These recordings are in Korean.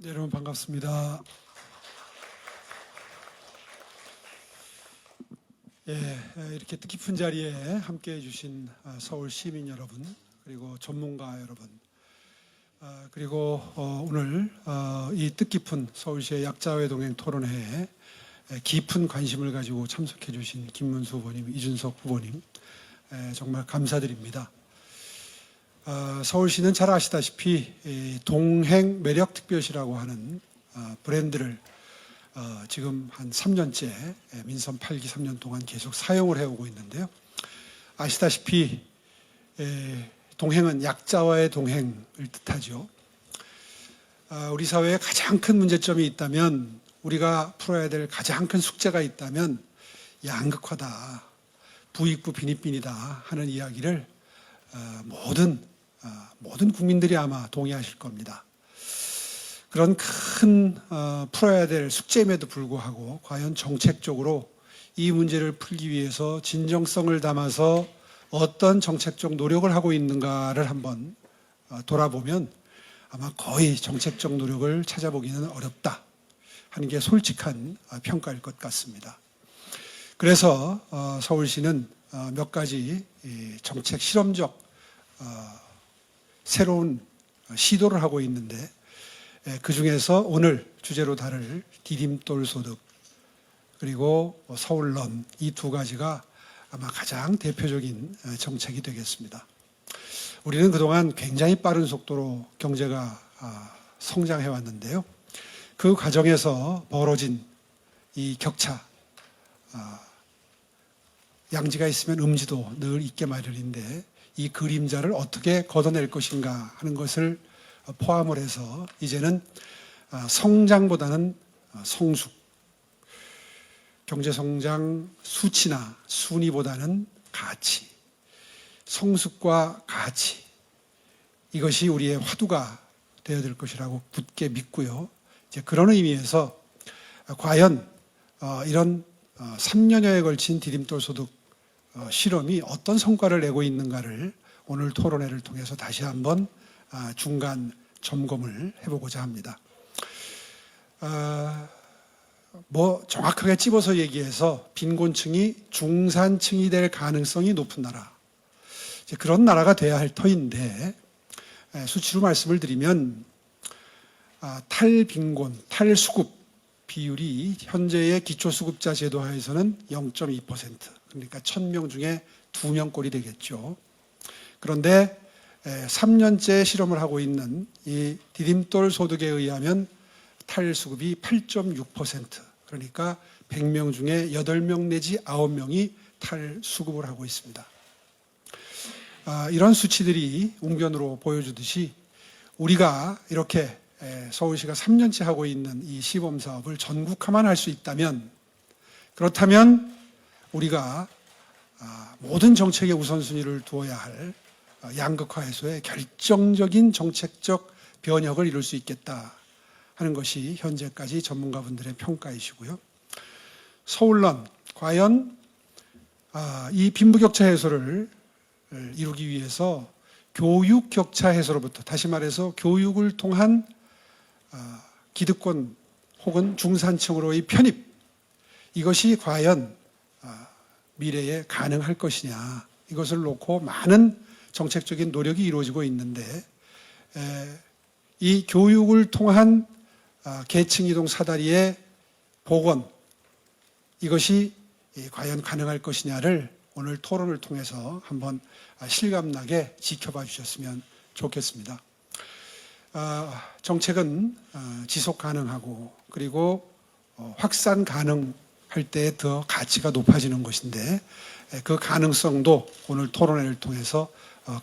네, 여러분 반갑습니다. 이렇게 뜻깊은 자리에 함께해 주신 서울 시민 여러분, 그리고 전문가 여러분, 그리고 오늘 이 뜻깊은 서울시의 약자와의 동행 토론회에 깊은 관심을 가지고 참석해 주신 김문수 후보님, 이준석 후보님, 정말 감사드립니다. 서울시는 잘 아시다시피 동행 매력 특별시라고 하는 브랜드를 지금 한 3년째 민선 8기 3년 동안 계속 사용을 해오고 있는데요. 아시다시피 동행은 약자와의 동행을 뜻하죠. 우리 사회에 가장 큰 문제점이 있다면, 우리가 풀어야 될 가장 큰 숙제가 있다면 양극화다, 부익부 빈익빈이다 하는 이야기를 모든 국민들이 아마 동의하실 겁니다. 그런 큰 풀어야 될 숙제임에도 불구하고 과연 정책적으로 이 문제를 풀기 위해서 진정성을 담아서 어떤 정책적 노력을 하고 있는가를 한번 돌아보면 아마 거의 정책적 노력을 찾아보기는 어렵다 하는 게 솔직한 평가일 것 같습니다. 그래서 서울시는 몇 가지 정책 실험적 새로운 시도를 하고 있는데, 그 중에서 오늘 주제로 다룰 디딤돌 소득, 그리고 서울런, 이 두 가지가 아마 가장 대표적인 정책이 되겠습니다. 우리는 그동안 굉장히 빠른 속도로 경제가 성장해 왔는데요. 그 과정에서 벌어진 이 격차, 양지가 있으면 음지도 늘 있게 마련인데, 이 그림자를 어떻게 걷어낼 것인가 하는 것을 포함을 해서 이제는 성장보다는 성숙, 경제성장 수치나 순위보다는 가치, 성숙과 가치, 이것이 우리의 화두가 되어야 될 것이라고 굳게 믿고요. 이제 그런 의미에서 과연 이런 3년여에 걸친 디딤돌 소득 실험이 어떤 성과를 내고 있는가를 오늘 토론회를 통해서 다시 한번 중간 점검을 해보고자 합니다. 정확하게 찝어서 얘기해서 빈곤층이 중산층이 될 가능성이 높은 나라, 이제 그런 나라가 돼야 할 터인데, 수치로 말씀을 드리면 탈빈곤, 탈수급 비율이 현재의 기초수급자 제도 하에서는 0.2%, 그러니까 1000명 중에 2명꼴이 되겠죠. 그런데 3년째 실험을 하고 있는 이 디딤돌 소득에 의하면 탈수급이 8.6%, 그러니까 100명 중에 8명 내지 9명이 탈수급을 하고 있습니다. 이런 수치들이 웅변으로 보여주듯이 우리가 이렇게 서울시가 3년째 하고 있는 이 시범사업을 전국화만 할 수 있다면, 그렇다면 우리가 모든 정책의 우선순위를 두어야 할 양극화 해소에 결정적인 정책적 변혁을 이룰 수 있겠다 하는 것이 현재까지 전문가분들의 평가이시고요. 서울런, 과연 이 빈부격차 해소를 이루기 위해서 교육 격차 해소로부터, 다시 말해서 교육을 통한 기득권 혹은 중산층으로의 편입, 이것이 과연 미래에 가능할 것이냐, 이것을 놓고 많은 정책적인 노력이 이루어지고 있는데, 이 교육을 통한 계층 이동 사다리의 복원, 이것이 과연 가능할 것이냐를 오늘 토론을 통해서 한번 실감나게 지켜봐 주셨으면 좋겠습니다. 정책은 지속 가능하고, 그리고 확산 가능할 때 더 가치가 높아지는 것인데, 그 가능성도 오늘 토론회를 통해서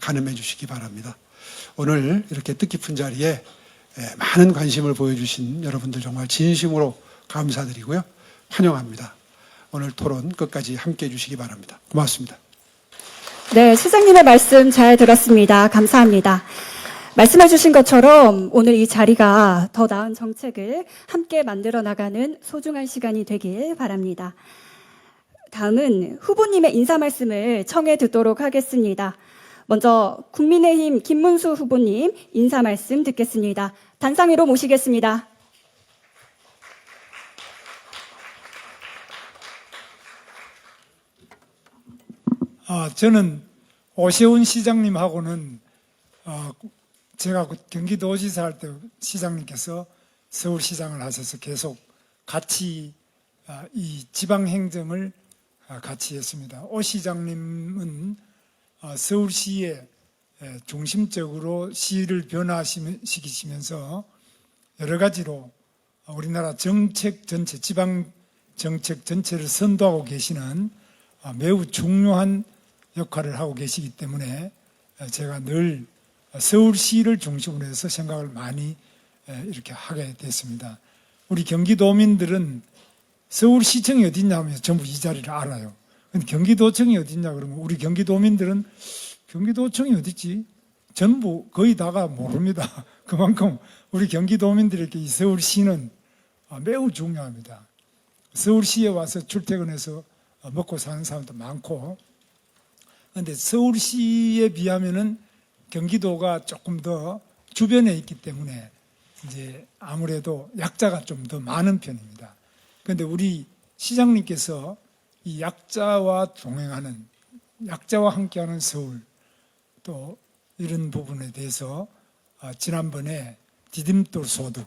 가늠해 주시기 바랍니다. 오늘 이렇게 뜻깊은 자리에 많은 관심을 보여주신 여러분들 정말 진심으로 감사드리고요. 환영합니다. 오늘 토론 끝까지 함께해 주시기 바랍니다. 고맙습니다. 네, 시장님의 말씀 잘 들었습니다. 감사합니다. 말씀해 주신 것처럼 오늘 이 자리가 더 나은 정책을 함께 만들어 나가는 소중한 시간이 되길 바랍니다. 다음은 후보님의 인사 말씀을 청해 듣도록 하겠습니다. 먼저 국민의힘 김문수 후보님 인사 말씀 듣겠습니다. 단상 위로 모시겠습니다. 저는 오세훈 시장님하고는 제가 경기도지사 할 때 시장님께서 서울시장을 하셔서 계속 같이 이 지방행정을 같이 했습니다. 오 시장님은 서울시의 중심적으로 시를 변화시키시면서 여러 가지로 우리나라 정책 전체, 지방 정책 전체를 선도하고 계시는 매우 중요한 역할을 하고 계시기 때문에 제가 늘 서울시를 중심으로 해서 생각을 많이 이렇게 하게 됐습니다. 우리 경기도민들은 서울시청이 어딨냐 하면 전부 이 자리를 알아요. 근데 경기도청이 어딨냐 그러면 우리 경기도민들은 경기도청이 어딨지? 전부 거의 다가 모릅니다. 그만큼 우리 경기도민들에게 이 서울시는 매우 중요합니다. 서울시에 와서 출퇴근해서 먹고 사는 사람도 많고, 그런데 서울시에 비하면은 경기도가 조금 더 주변에 있기 때문에 이제 아무래도 약자가 좀 더 많은 편입니다. 그런데 우리 시장님께서 이 약자와 동행하는, 약자와 함께하는 서울, 또 이런 부분에 대해서 지난번에 디딤돌 소득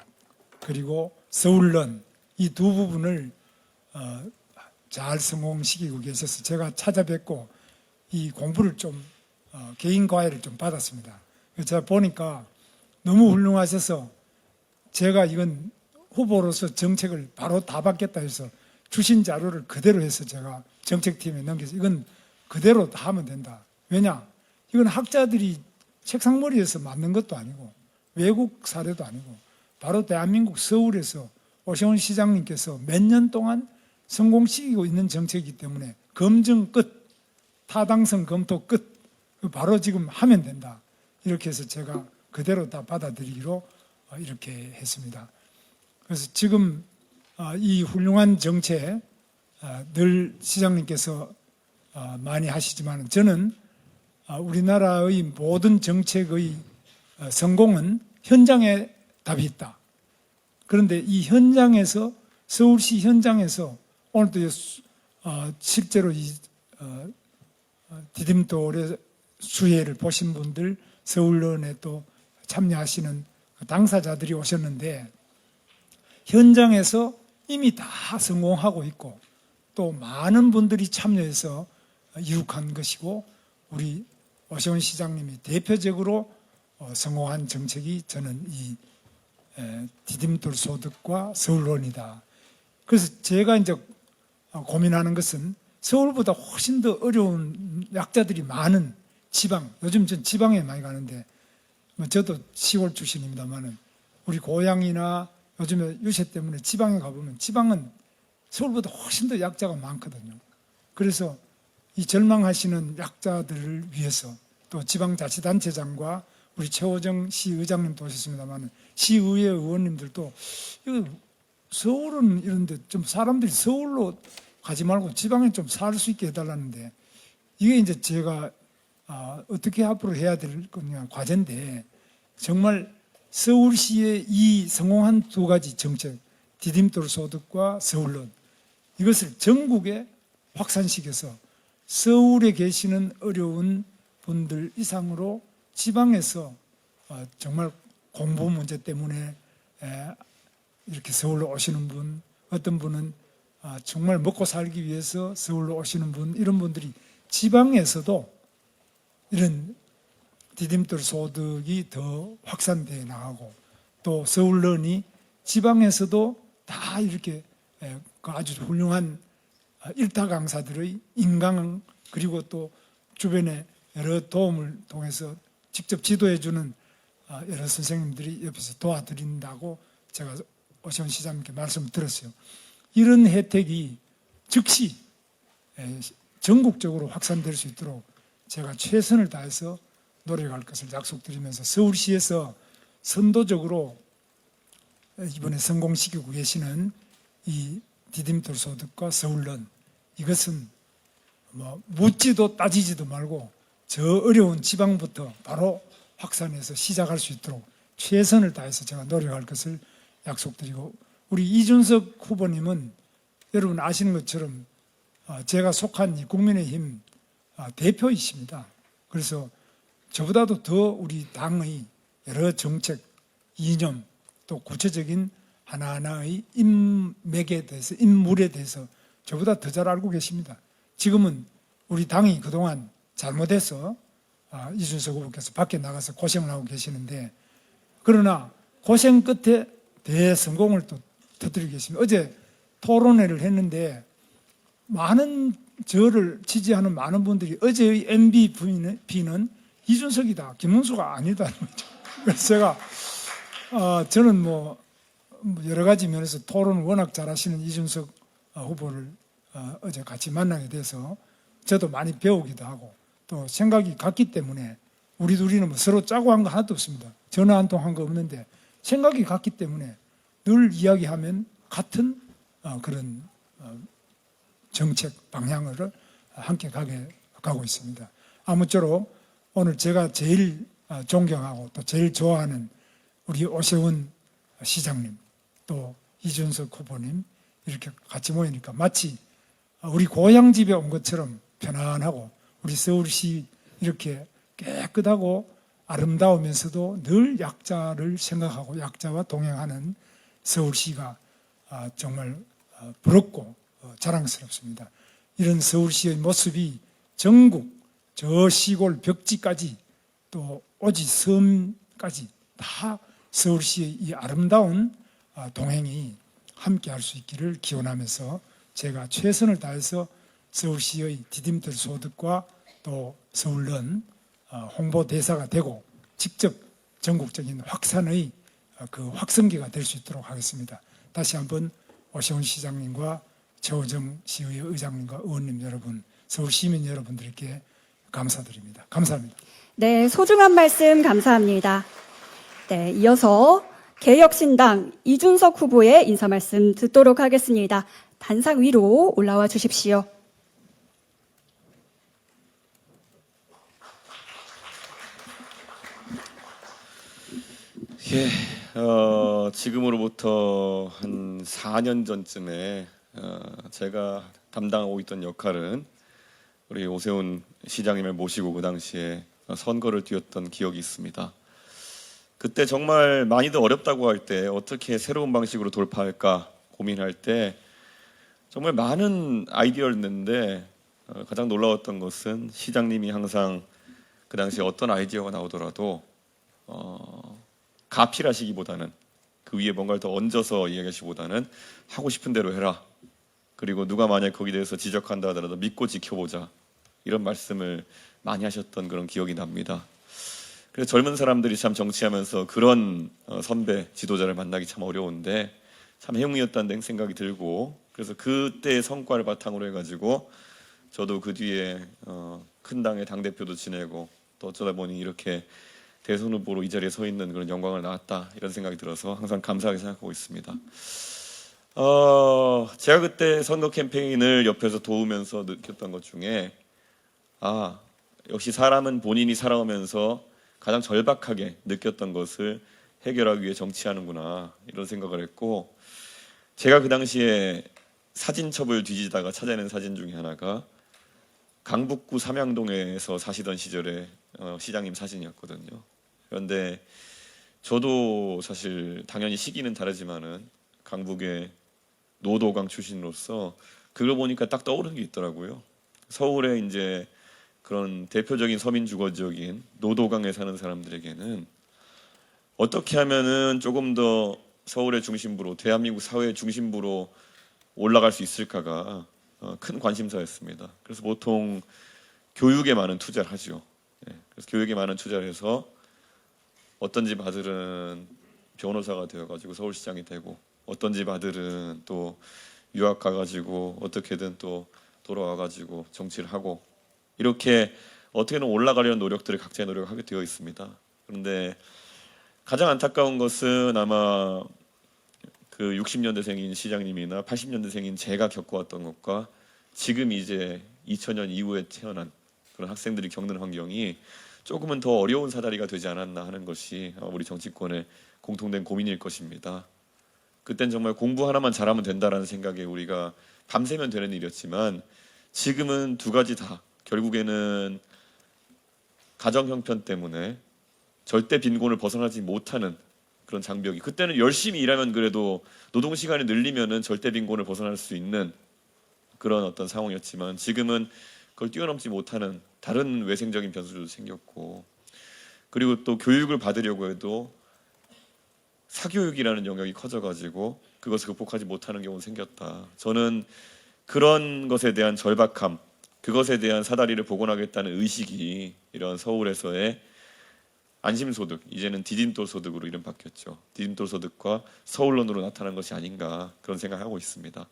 그리고 서울론 이 두 부분을 잘 성공시키고 계셔서 제가 찾아뵙고 이 공부를 좀 개인 과외를 좀 받았습니다. 제가 보니까 너무 훌륭하셔서 제가 이건 후보로서 정책을 바로 다 받겠다 해서 주신 자료를 그대로 해서 제가 정책팀에 넘겨서 이건 그대로 다 하면 된다. 왜냐? 이건 학자들이 책상머리에서 만든 것도 아니고 외국 사례도 아니고 바로 대한민국 서울에서 오세훈 시장님께서 몇 년 동안 성공시키고 있는 정책이기 때문에 검증 끝, 타당성 검토 끝, 바로 지금 하면 된다. 이렇게 해서 제가 그대로 다 받아들이기로 이렇게 했습니다. 그래서 지금 이 훌륭한 정책 늘 시장님께서 많이 하시지만 저는 우리나라의 모든 정책의 성공은 현장에 답이 있다. 그런데 이 현장에서 서울시 현장에서 오늘도 실제로 이 디딤돌의 수혜를 보신 분들 서울론에 또 참여하시는 당사자들이 오셨는데 현장에서 이미 다 성공하고 있고 또 많은 분들이 참여해서 이룩한 것이고 우리 오세훈 시장님이 대표적으로 성공한 정책이 저는 이 디딤돌 소득과 서울론이다. 그래서 제가 이제 고민하는 것은 서울보다 훨씬 더 어려운 약자들이 많은 지방, 요즘 전 지방에 많이 가는데 저도 시골 출신입니다만은 우리 고향이나 요즘에 유세 때문에 지방에 가보면 지방은 서울보다 훨씬 더 약자가 많거든요. 그래서 이 절망하시는 약자들을 위해서 또 지방자치단체장과 우리 최호정 시의장님도 오셨습니다만 시의회 의원님들도 서울은 이런데 좀 사람들이 서울로 가지 말고 지방에 좀 살 수 있게 해달라는데 이게 이제 제가 어떻게 앞으로 해야 될 거냐 과제인데 정말 서울시의 이 성공한 두 가지 정책 디딤돌 소득과 서울론 이것을 전국에 확산시켜서 서울에 계시는 어려운 분들 이상으로 지방에서 정말 공부 문제 때문에 이렇게 서울로 오시는 분, 어떤 분은 정말 먹고 살기 위해서 서울로 오시는 분, 이런 분들이 지방에서도 이런 디딤돌 소득이 더 확산되어 나가고 또 서울론이 지방에서도 다 이렇게 아주 훌륭한 일타 강사들의 인강 그리고 또 주변에 여러 도움을 통해서 직접 지도해주는 여러 선생님들이 옆에서 도와드린다고 제가 오세훈 시장님께 말씀을 드렸어요. 이런 혜택이 즉시 전국적으로 확산될 수 있도록 제가 최선을 다해서 노력할 것을 약속드리면서 서울시에서 선도적으로 이번에 성공시키고 계시는 이 디딤돌 소득과 서울론 이것은 뭐 묻지도 따지지도 말고 저 어려운 지방부터 바로 확산해서 시작할 수 있도록 최선을 다해서 제가 노력할 것을 약속드리고, 우리 이준석 후보님은 여러분 아시는 것처럼 제가 속한 이 국민의힘 대표이십니다. 그래서 저보다도 더 우리 당의 여러 정책, 이념, 또 구체적인 하나하나의 인맥에 대해서, 인물에 대해서 저보다 더 잘 알고 계십니다. 지금은 우리 당이 그동안 잘못해서 이준석 후보께서 밖에 나가서 고생을 하고 계시는데, 그러나 고생 끝에 대성공을 또 터뜨리고 계십니다. 어제 토론회를 했는데 많은 저를 지지하는 많은 분들이 어제의 MVP는 이준석이다, 김문수가 아니다는 거죠. 그래서 제가 저는 뭐 여러 가지 면에서 토론을 워낙 잘하시는 이준석 후보를 어제 같이 만나게 돼서 저도 많이 배우기도 하고, 또 생각이 같기 때문에, 우리 둘이는 뭐 서로 짜고 한 거 하나도 없습니다. 전화 한 통 한 거 없는데 생각이 같기 때문에 늘 이야기하면 같은 그런 정책 방향을 함께 가고 있습니다. 아무쪼록 오늘 제가 제일 존경하고 또 제일 좋아하는 우리 오세훈 시장님, 또 이준석 후보님 이렇게 같이 모이니까 마치 우리 고향 집에 온 것처럼 편안하고, 우리 서울시 이렇게 깨끗하고 아름다우면서도 늘 약자를 생각하고 약자와 동행하는 서울시가 정말 부럽고 자랑스럽습니다. 이런 서울시의 모습이 전국 저 시골 벽지까지 또 오지 섬까지 다 서울시의 이 아름다운 동행이 함께 할 수 있기를 기원하면서 제가 최선을 다해서 서울시의 디딤돌 소득과 또 서울런 홍보 대사가 되고 직접 전국적인 확산의 그 확성기가 될 수 있도록 하겠습니다. 다시 한번 오세훈 시장님과 최호정 시의회 의장님과 의원님 여러분, 서울 시민 여러분들께 감사드립니다. 감사합니다. 네, 소중한 말씀 감사합니다. 네, 이어서 개혁신당 이준석 후보의 인사 말씀 듣도록 하겠습니다. 단상 위로 올라와 주십시오. 예, 지금으로부터 한 4년 전쯤에 제가 담당하고 있던 역할은 우리 오세훈 시장님을 모시고 그 당시에 선거를 뛰었던 기억이 있습니다. 그때 정말 많이들 어렵다고 할 때 어떻게 새로운 방식으로 돌파할까 고민할 때 정말 많은 아이디어를 냈는데 가장 놀라웠던 것은 시장님이 항상 그 당시에 어떤 아이디어가 나오더라도 가필하시기보다는, 그 위에 뭔가를 더 얹어서 이야기하시기보다는 하고 싶은 대로 해라. 그리고 누가 만약 거기에 대해서 지적한다 하더라도 믿고 지켜보자. 이런 말씀을 많이 하셨던 그런 기억이 납니다. 그래서 젊은 사람들이 참 정치하면서 그런 선배, 지도자를 만나기 참 어려운데 참 행운이었다는 생각이 들고, 그래서 그때의 성과를 바탕으로 해가지고 저도 그 뒤에 큰 당의 당대표도 지내고 또 어쩌다 보니 이렇게 대선 후보로 이 자리에 서 있는 그런 영광을 낳았다, 이런 생각이 들어서 항상 감사하게 생각하고 있습니다. 제가 그때 선거 캠페인을 옆에서 도우면서 느꼈던 것 중에 역시 사람은 본인이 살아오면서 가장 절박하게 느꼈던 것을 해결하기 위해 정치하는구나, 이런 생각을 했고, 제가 그 당시에 사진첩을 뒤지다가 찾아낸 사진 중에 하나가 강북구 삼양동에서 사시던 시절에 시장님 사진이었거든요. 그런데 저도 사실 당연히 시기는 다르지만은 강북의 노도강 출신으로서 그걸 보니까 딱 떠오르는 게 있더라고요. 서울에 이제 그런 대표적인 서민 주거 지역인 노도강에 사는 사람들에게는 어떻게 하면은 조금 더 서울의 중심부로, 대한민국 사회의 중심부로 올라갈 수 있을까가 큰 관심사였습니다. 그래서 보통 교육에 많은 투자를 하죠. 그래서 교육에 많은 투자를 해서 어떤 집 아들은 변호사가 되어가지고 서울시장이 되고, 어떤 집 아들은 또 유학 가가지고 어떻게든 또 돌아와가지고 정치를 하고, 이렇게 어떻게든 올라가려는 노력들을 각자의 노력을 하게 되어 있습니다. 그런데 가장 안타까운 것은 아마 그 60년대생인 시장님이나 80년대생인 제가 겪어왔던 것과 지금 이제 2000년 이후에 태어난 그런 학생들이 겪는 환경이 조금은 더 어려운 사다리가 되지 않았나 하는 것이 우리 정치권의 공통된 고민일 것입니다. 그땐 정말 공부 하나만 잘하면 된다라는 생각에 우리가 밤새면 되는 일이었지만 지금은 두 가지 다 결국에는 가정 형편 때문에 절대 빈곤을 벗어나지 못하는 그런 장벽이, 그때는 열심히 일하면 그래도 노동 시간이 늘리면은 절대 빈곤을 벗어날 수 있는 그런 어떤 상황이었지만 지금은 그걸 뛰어넘지 못하는 다른 외생적인 변수도 생겼고, 그리고 또 교육을 받으려고 해도 사교육이라는 영역이 커져가지고 그것을 극복하지 못하는 경우가 생겼다. 저는 그런 것에 대한 절박함, 그것에 대한 사다리를 복원하겠다는 의식이 이런 서울에서의 안심소득, 이제는 디딤돌 소득으로 이름 바뀌었죠. 디딤돌 소득과 서울론으로 나타난 것이 아닌가 그런 생각하고 있습니다.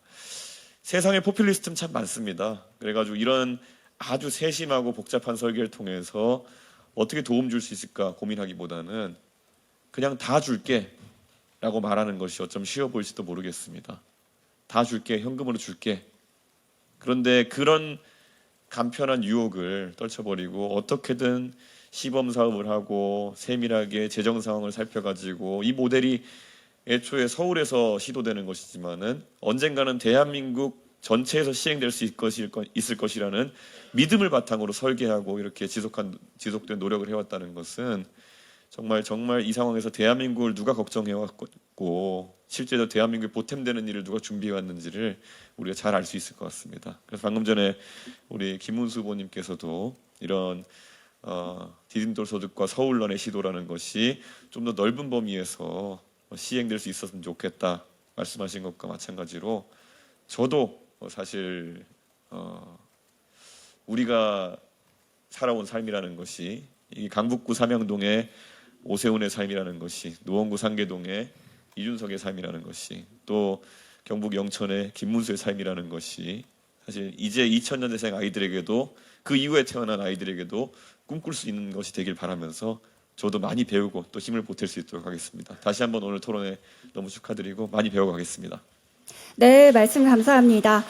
세상에 포퓰리스트는 참 많습니다. 그래가지고 이런 아주 세심하고 복잡한 설계를 통해서 어떻게 도움 줄 수 있을까 고민하기보다는 그냥 다 줄게 라고 말하는 것이 어쩜 쉬워 보일지도 모르겠습니다. 다 줄게, 현금으로 줄게. 그런데 그런 간편한 유혹을 떨쳐버리고 어떻게든 시범 사업을 하고 세밀하게 재정 상황을 살펴가지고 이 모델이 애초에 서울에서 시도되는 것이지만은 언젠가는 대한민국 전체에서 시행될 수 있을 것이라는 믿음을 바탕으로 설계하고 이렇게 지속된 노력을 해왔다는 것은 정말 이 상황에서 대한민국을 누가 걱정해왔고 실제로 대한민국에 보탬되는 일을 누가 준비해왔는지를 우리가 잘 알 수 있을 것 같습니다. 그래서 방금 전에 우리 김문수 후보님께서도 이런 디딤돌 소득과 서울론의 시도라는 것이 좀 더 넓은 범위에서 시행될 수 있었으면 좋겠다 말씀하신 것과 마찬가지로 저도 사실 우리가 살아온 삶이라는 것이 이 강북구 삼양동의 오세훈의 삶이라는 것이, 노원구 상계동의 이준석의 삶이라는 것이, 또 경북 영천의 김문수의 삶이라는 것이 사실 이제 2000년대생 아이들에게도 그 이후에 태어난 아이들에게도 꿈꿀 수 있는 것이 되길 바라면서 저도 많이 배우고 또 힘을 보탤 수 있도록 하겠습니다. 다시 한번 오늘 토론회 너무 축하드리고 많이 배워가겠습니다. 네, 말씀 감사합니다.